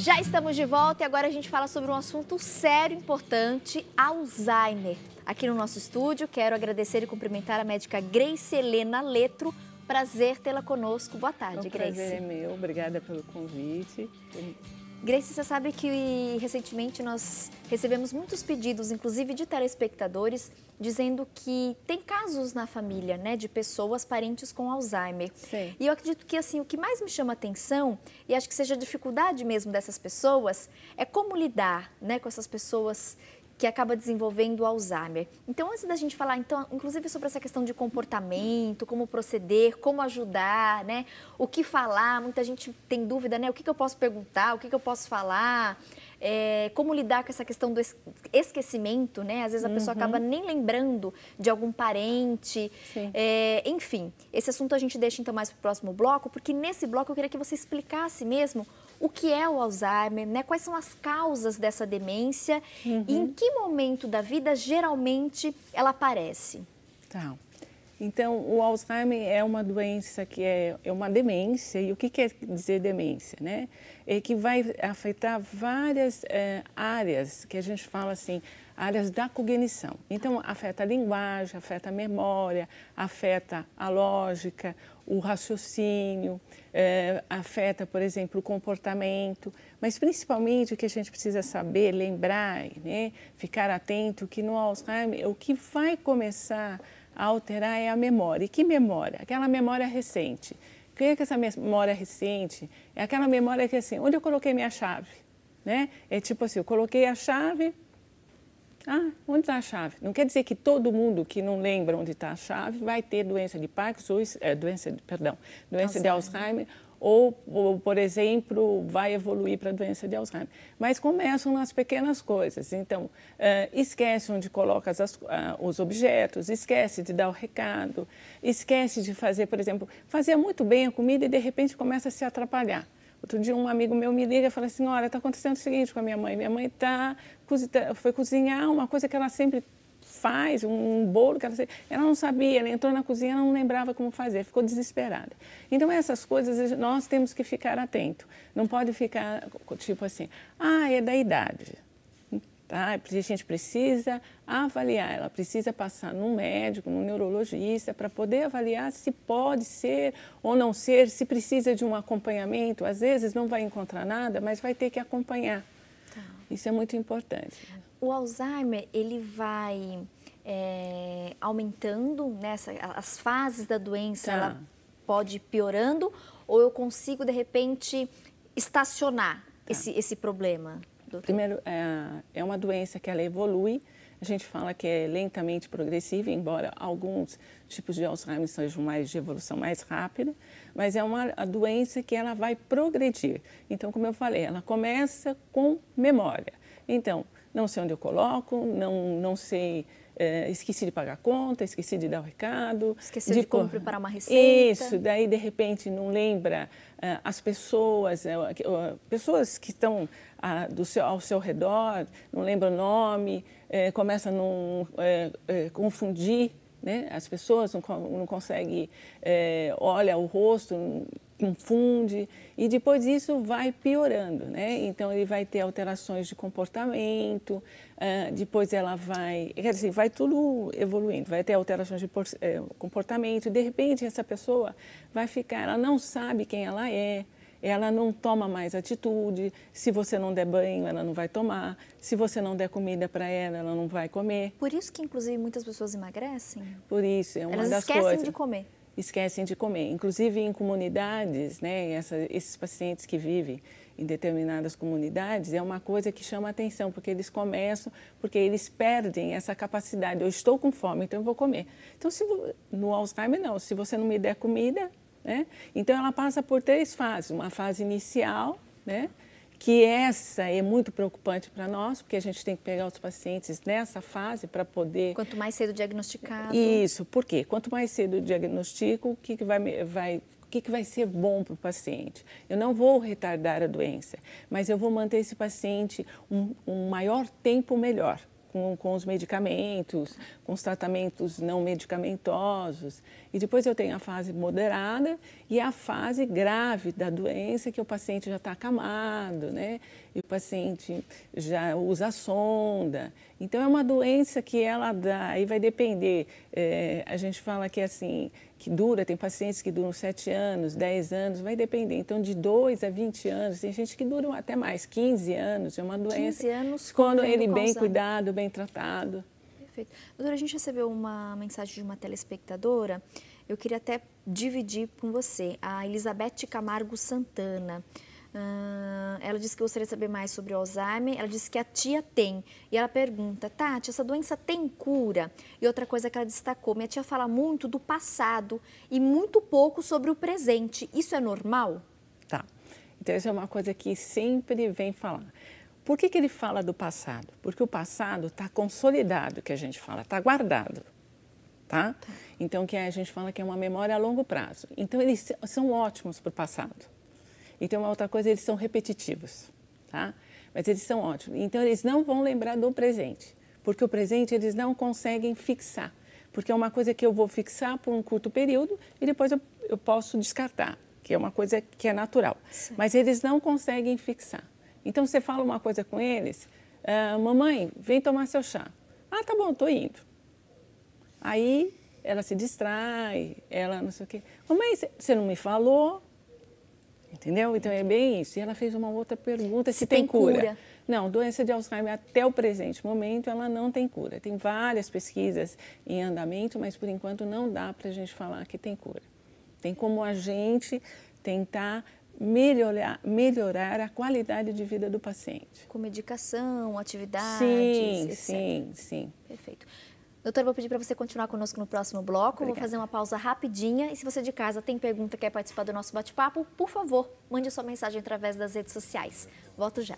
Já estamos de volta e agora a gente fala sobre um assunto sério, importante, Alzheimer. Aqui no nosso estúdio, quero agradecer e cumprimentar a médica Grace Helena Letro. Prazer tê-la conosco. Boa tarde, Grace. O prazer é meu, obrigada pelo convite. Grace, você sabe que recentemente nós recebemos muitos pedidos, inclusive de telespectadores, dizendo que tem casos na família, né, de pessoas parentes com Alzheimer. Sim. E eu acredito que assim, o que mais me chama atenção, e acho que seja a dificuldade mesmo dessas pessoas, é como lidar, né, com essas pessoas que acaba desenvolvendo Alzheimer. Então, antes da gente falar, então, inclusive sobre essa questão de comportamento, como proceder, como ajudar, né? O que falar, muita gente tem dúvida, né? O que eu posso perguntar, o que eu posso falar, como lidar com essa questão do esquecimento, né? Às vezes a pessoa acaba nem lembrando de algum parente. Enfim, esse assunto a gente deixa então mais para o próximo bloco, porque nesse bloco eu queria que você explicasse mesmo o que é o Alzheimer, né? Quais são as causas dessa demência e em que momento da vida geralmente ela aparece? Tá. Então, o Alzheimer é uma doença que é uma demência. E o que quer dizer demência, né? É que vai afetar várias áreas, que a gente fala assim, áreas da cognição. Então, afeta a linguagem, afeta a memória, afeta a lógica, o raciocínio, afeta, por exemplo, o comportamento, mas principalmente o que a gente precisa saber, lembrar, né, ficar atento, que no Alzheimer o que vai começar a alterar é a memória. E que memória? Aquela memória recente. O que é que essa memória recente? É aquela memória que assim, onde eu coloquei minha chave? Né? É tipo assim, eu coloquei a chave. Ah, onde está a chave? Não quer dizer que todo mundo que não lembra onde está a chave vai ter doença de Parkinson, doença de Alzheimer, ou, por exemplo, vai evoluir para a doença de Alzheimer. Mas começam nas pequenas coisas. Então, esquece onde coloca os objetos, esquece de dar o recado, esquece de fazer, por exemplo, fazia muito bem a comida e de repente começa a se atrapalhar. Outro dia um amigo meu me liga e fala assim, olha, está acontecendo o seguinte com a minha mãe. Minha mãe foi cozinhar uma coisa que ela sempre faz, um bolo que ela não sabia, ela entrou na cozinha, ela não lembrava como fazer, ficou desesperada. Então essas coisas nós temos que ficar atento. Não pode ficar tipo assim, é da idade. Tá? A gente precisa avaliar, ela precisa passar num médico, num neurologista, para poder avaliar se pode ser ou não ser, se precisa de um acompanhamento. Às vezes não vai encontrar nada, mas vai ter que acompanhar. Tá. Isso é muito importante. O Alzheimer, ele vai aumentando, né, as fases da doença, ela pode ir piorando, ou eu consigo, de repente, estacionar esse problema? Doutor? Primeiro, é uma doença que ela evolui, a gente fala que é lentamente progressiva, embora alguns tipos de Alzheimer sejam mais de evolução mais rápida, mas é a doença que ela vai progredir. Então, como eu falei, ela começa com memória. Então, não sei onde eu coloco, não sei, esqueci de pagar a conta, esqueci de dar o recado. Esqueci de como preparar uma receita. Isso, daí de repente não lembra as pessoas, pessoas que estão ao seu redor, não lembra o nome, começa a não confundir, né? As pessoas não conseguem, olha o rosto, confunde, e depois isso vai piorando, né? Então ele vai ter alterações de comportamento, depois ela vai, quer dizer, vai tudo evoluindo, vai ter alterações de comportamento, e de repente essa pessoa vai ficar, ela não sabe quem ela não toma mais atitude, se você não der banho, ela não vai tomar, se você não der comida para ela, ela não vai comer. Por isso que, inclusive, muitas pessoas emagrecem? Por isso, é uma das coisas. Elas esquecem de comer. Esquecem de comer. Inclusive em comunidades, né, esses pacientes que vivem em determinadas comunidades, é uma coisa que chama a atenção, porque porque eles perdem essa capacidade. Eu estou com fome, então eu vou comer. Então, no Alzheimer, não. Se você não me der comida, né? Então, ela passa por 3 fases. Uma fase inicial, né? Que essa é muito preocupante para nós, porque a gente tem que pegar os pacientes nessa fase para poder... Quanto mais cedo diagnosticado... Isso, por quê? Quanto mais cedo o diagnóstico, o que vai ser bom para o paciente? Eu não vou retardar a doença, mas eu vou manter esse paciente um maior tempo melhor, com os medicamentos, com os tratamentos não medicamentosos. E depois eu tenho a fase moderada e a fase grave da doença, que o paciente já está acamado, né? E o paciente já usa a sonda. Então, é uma doença que ela dá, aí vai depender, a gente fala que assim, que dura, tem pacientes que duram 7 anos, 10 anos, vai depender. Então, de 2 a 20 anos, tem gente que dura até mais, 15 anos, é uma doença. 15 anos quando ele bem cuidado, bem tratado. Perfeito. Doutora, a gente recebeu uma mensagem de uma telespectadora, eu queria até dividir com você, a Elizabeth Camargo Santana. Ela disse que gostaria de saber mais sobre o Alzheimer, ela disse que a tia tem, e ela pergunta, Tati, essa doença tem cura? E outra coisa que ela destacou, minha tia fala muito do passado e muito pouco sobre o presente, isso é normal? Tá, então isso é uma coisa que sempre vem falar. Por que ele fala do passado? Porque o passado está consolidado, que a gente fala, está guardado, tá? Então que a gente fala que é uma memória a longo prazo, então eles são ótimos para o passado. Então, uma outra coisa, eles são repetitivos, tá? Mas eles são ótimos. Então, eles não vão lembrar do presente, porque o presente eles não conseguem fixar, porque é uma coisa que eu vou fixar por um curto período e depois eu posso descartar, que é uma coisa que é natural. Sim. Mas eles não conseguem fixar. Então, você fala uma coisa com eles, mamãe, vem tomar seu chá. Ah, tá bom, tô indo. Aí, ela se distrai, ela não sei o quê. Mamãe, você não me falou? Entendeu? Então, é bem isso. E ela fez uma outra pergunta, se tem cura. Não, doença de Alzheimer, até o presente momento, ela não tem cura. Tem várias pesquisas em andamento, mas, por enquanto, não dá para a gente falar que tem cura. Tem como a gente tentar melhorar a qualidade de vida do paciente. Com medicação, atividades, sim, etc. Sim. Perfeito. Doutora, vou pedir para você continuar conosco no próximo bloco. Obrigada. Vou fazer uma pausa rapidinha. E se você de casa tem pergunta, quer participar do nosso bate-papo, por favor, mande sua mensagem através das redes sociais. Volto já.